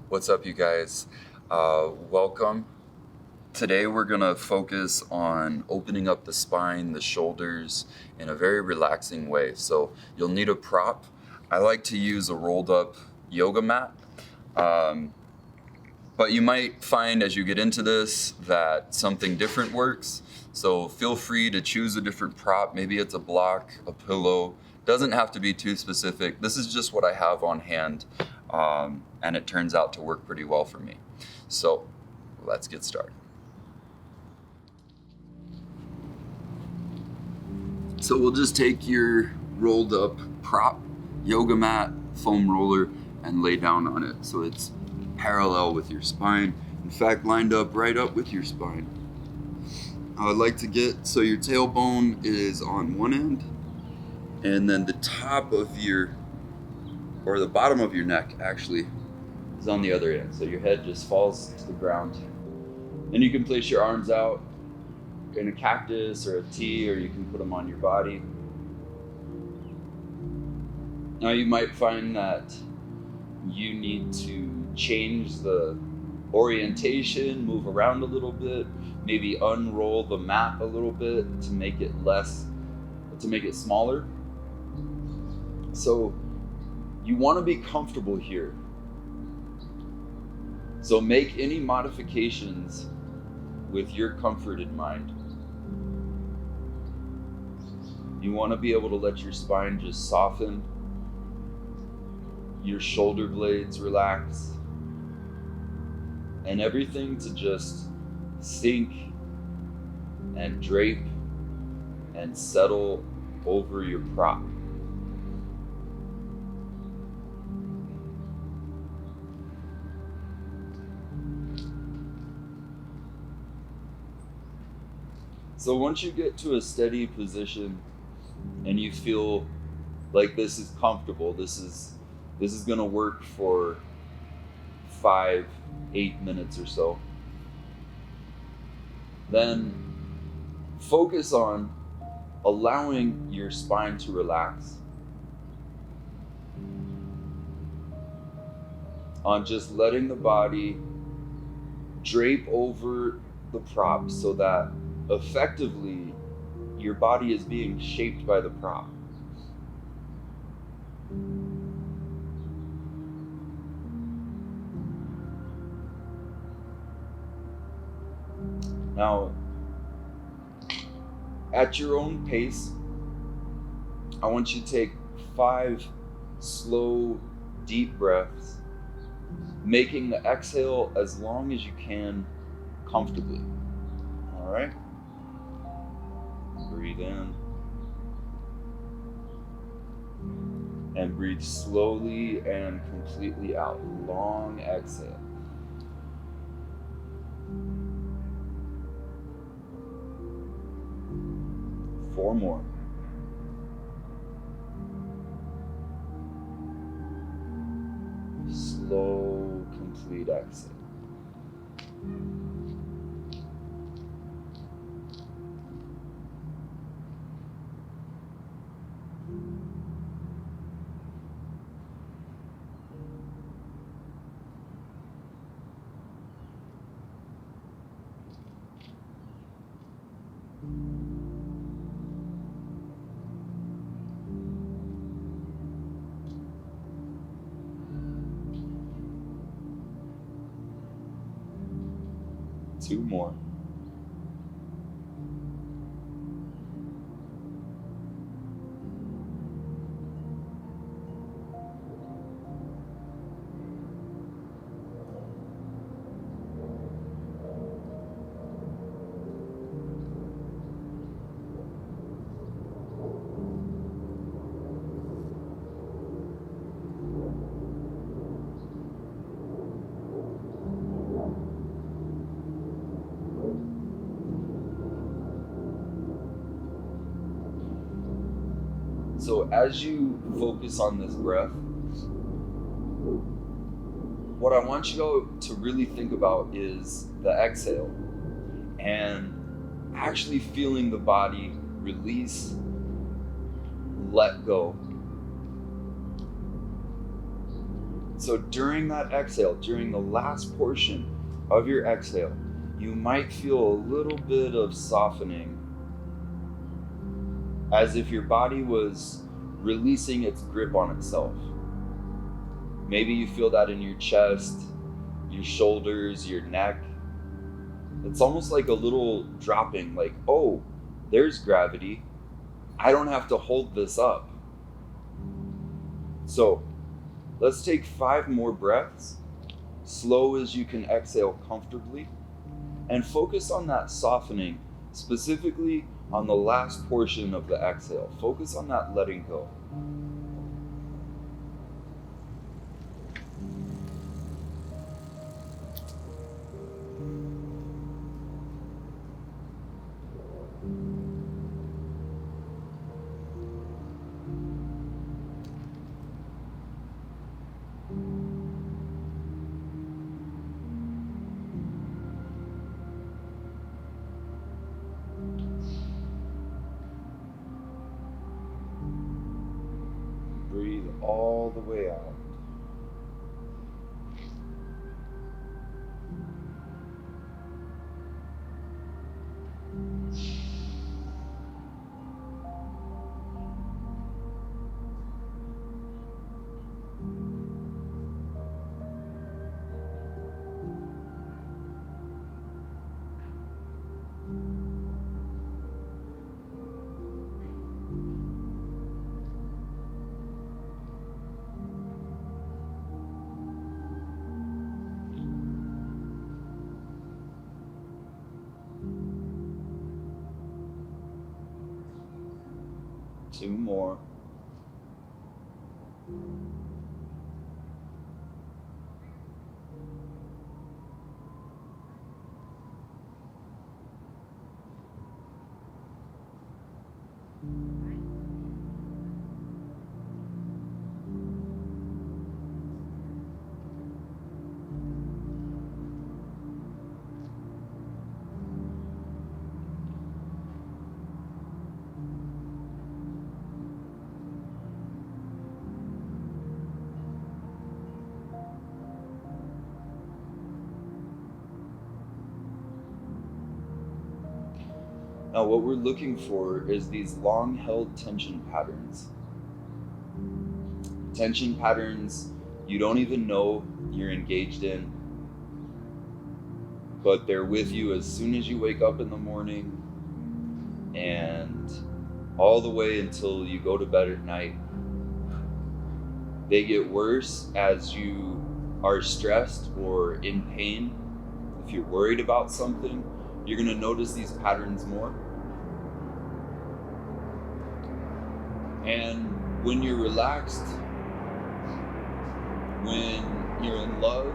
What's up, you guys? Welcome. Today we're gonna focus on opening up the spine, the shoulders in a very relaxing way. So you'll need a prop. I like to use a rolled up yoga mat. Um, but you might find as you get into this that something different works. So feel free to choose a different prop. Maybe it's a block, a pillow. Doesn't have to be too specific. This is just what I have on hand, and it turns out to work pretty well for me. So let's get started. So we'll just take your rolled up prop, yoga mat, foam roller, and lay down on it so it's parallel with your spine. In fact, lined up right up with your spine. I would like to get so your tailbone is on one end, and then the top of or the bottom of your neck actually is on the other end. So your head just falls to the ground. Then you can place your arms out in a cactus or a T, or you can put them on your body. Now you might find that you need to change the orientation, move around a little bit, maybe unroll the mat a little bit to make it smaller. So you want to be comfortable here. So make any modifications with your comfort in mind. You want to be able to let your spine just soften, your shoulder blades relax, and everything to just sink and drape and settle over your prop. So once you get to a steady position and you feel like this is comfortable, this is going to work for 5-8 minutes or so, then focus on allowing your spine to relax, on just letting the body drape over the prop so that effectively your body is being shaped by the prop. Now, at your own pace, I want you to take 5 slow, deep breaths, making the exhale as long as you can comfortably. All right? Breathe in. And breathe slowly and completely out. Long exhale. Four more. Slow, complete exhale. Two more. So as you focus on this breath, what I want you to really think about is the exhale and actually feeling the body release, let go. So during that exhale, during the last portion of your exhale, you might feel a little bit of softening, as if your body was releasing its grip on itself. Maybe you feel that in your chest, your shoulders, your neck. It's almost like a little dropping, like, oh, there's gravity. I don't have to hold this up. So let's take 5 more breaths, slow as you can exhale comfortably, and focus on that softening, specifically on the last portion of the exhale. Focus on that letting go. Breathe all the way out. Two more. Now, what we're looking for is these long held tension patterns. Tension patterns you don't even know you're engaged in, but they're with you as soon as you wake up in the morning and all the way until you go to bed at night. They get worse as you are stressed or in pain. If you're worried about something, you're going to notice these patterns more. And when you're relaxed, when you're in love,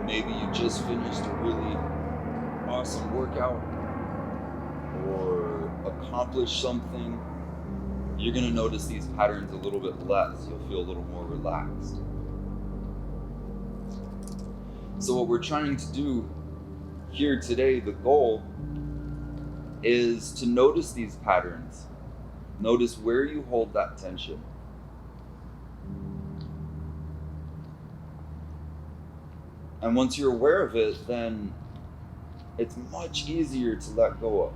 maybe you just finished a really awesome workout or accomplished something, you're going to notice these patterns a little bit less. You'll feel a little more relaxed. So what we're trying to do here today, the goal is to notice these patterns. Notice where you hold that tension. And once you're aware of it, then it's much easier to let go of.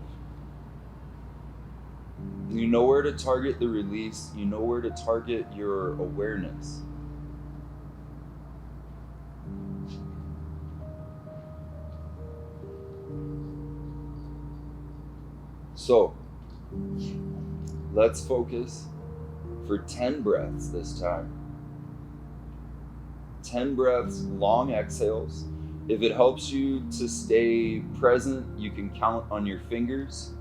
You know where to target the release. You know where to target your awareness. So, let's focus for 10 breaths this time. 10 breaths, long exhales. If it helps you to stay present, you can count on your fingers.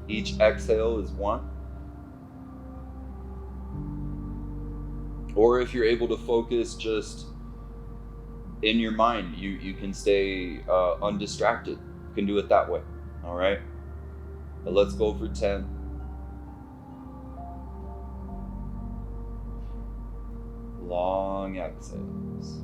Each exhale is 1. Or if you're able to focus just in your mind, you can stay undistracted. You can do it that way. All right? But let's go for 10. Long exhales.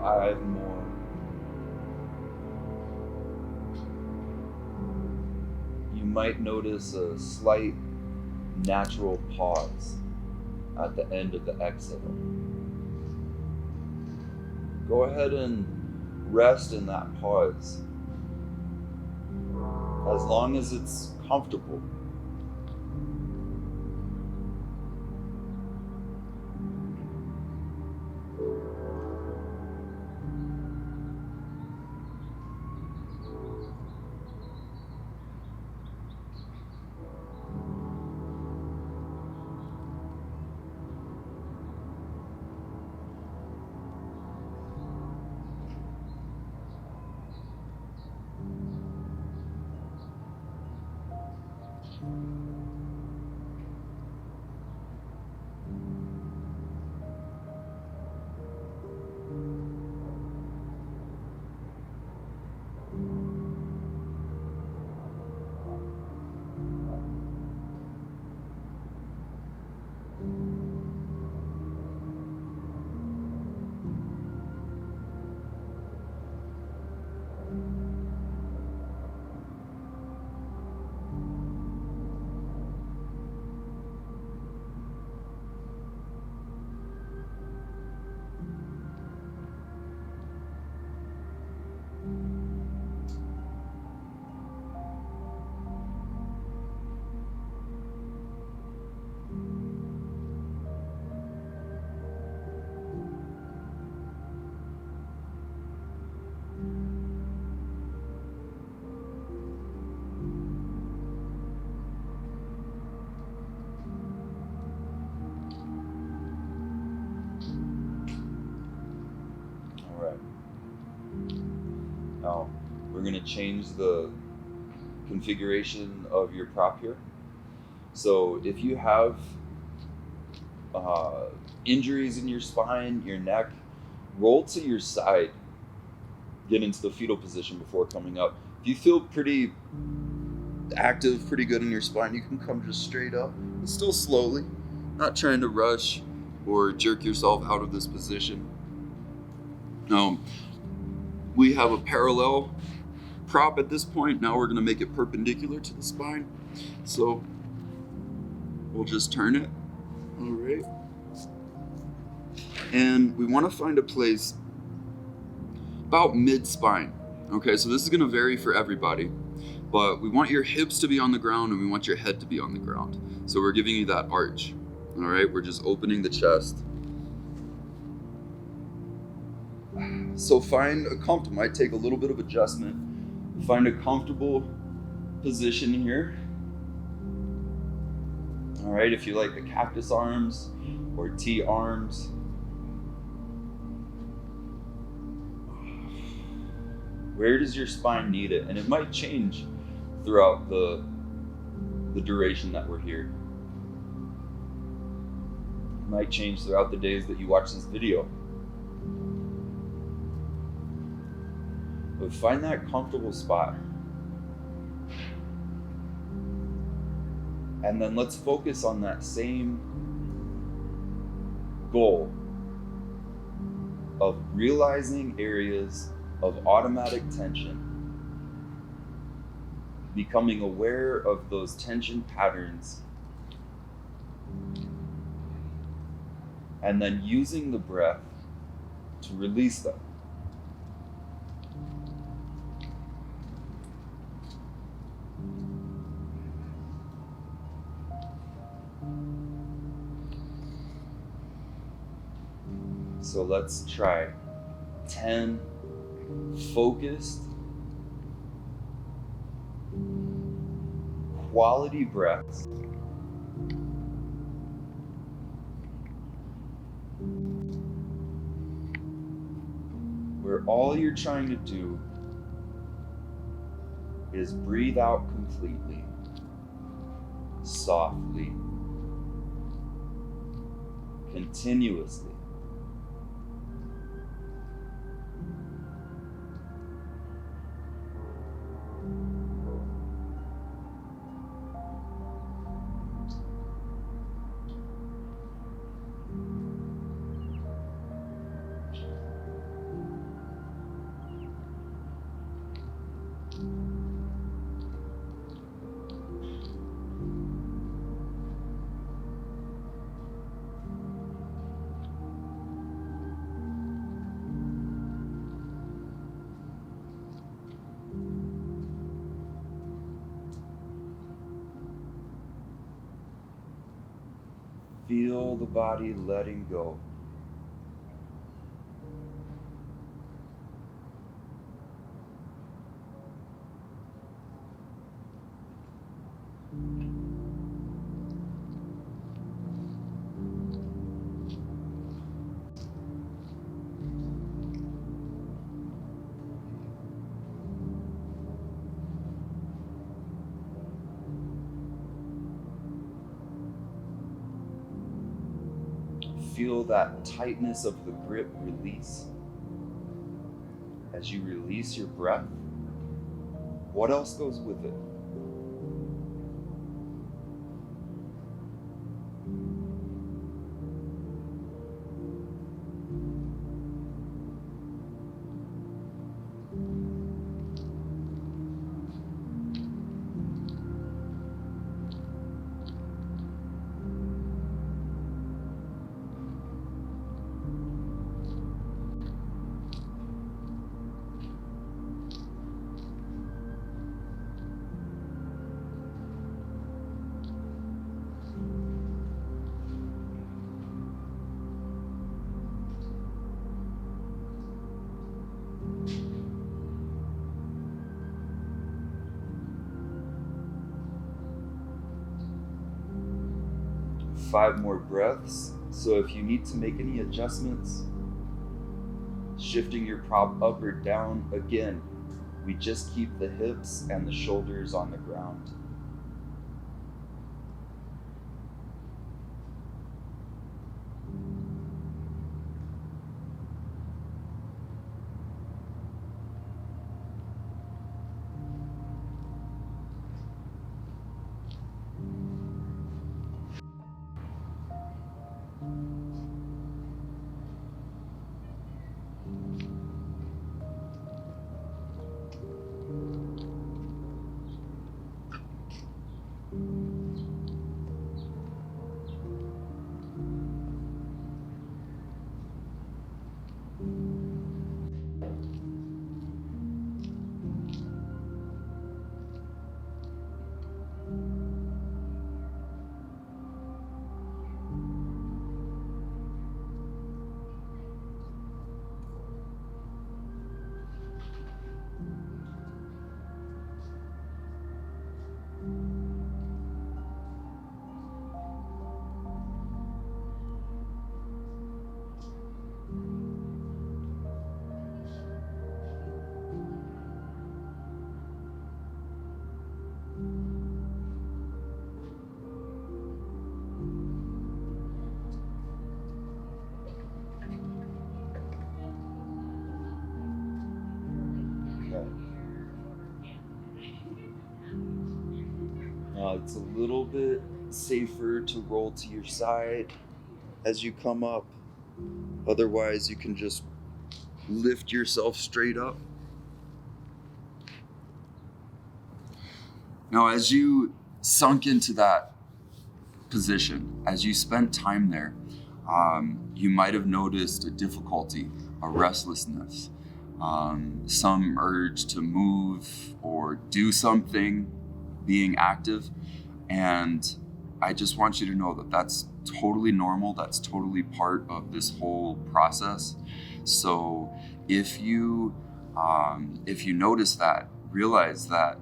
5 more. You might notice a slight natural pause at the end of the exhale. Go ahead and rest in that pause as long as it's comfortable. Now, we're going to change the configuration of your prop here. So if you have injuries in your spine, your neck, roll to your side. Get into the fetal position before coming up. If you feel pretty active, pretty good in your spine, you can come just straight up, but still slowly, not trying to rush or jerk yourself out of this position. We have a parallel prop at this point. Now we're going to make it perpendicular to the spine. So we'll just turn it. All right. And we want to find a place about mid-spine. Okay, so this is going to vary for everybody, but we want your hips to be on the ground and we want your head to be on the ground. So we're giving you that arch. All right, we're just opening the chest. So find a comfortable, might take a little bit of adjustment. Find a comfortable position here. All right, if you like the cactus arms or T arms. Where does your spine need it? And it might change throughout the duration that we're here. It might change throughout the days that you watch this video. But find that comfortable spot. And then let's focus on that same goal of realizing areas of automatic tension, becoming aware of those tension patterns, and then using the breath to release them. So let's try 10 focused, quality breaths. Where all you're trying to do is breathe out completely, softly, continuously. Feel the body letting go. Feel that tightness of the grip release. As you release your breath, what else goes with it? Five more breaths. So if you need to make any adjustments, shifting your prop up or down, again, we just keep the hips and the shoulders on the ground. It's a little bit safer to roll to your side as you come up. Otherwise, you can just lift yourself straight up. Now, as you sunk into that position, as you spent time there, you might have noticed a difficulty, a restlessness, some urge to move or do something, being active. And I just want you to know that that's totally normal. That's totally part of this whole process. So if you notice that, realize that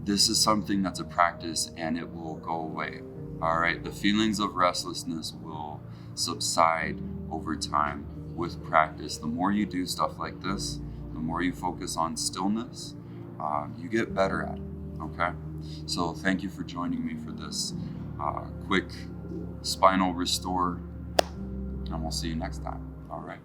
this is something that's a practice and it will go away. All right, the feelings of restlessness will subside over time with practice. The more you do stuff like this, the more you focus on stillness, you get better at it. Okay, so thank you for joining me for this quick spinal restore, and we'll see you next time. All right.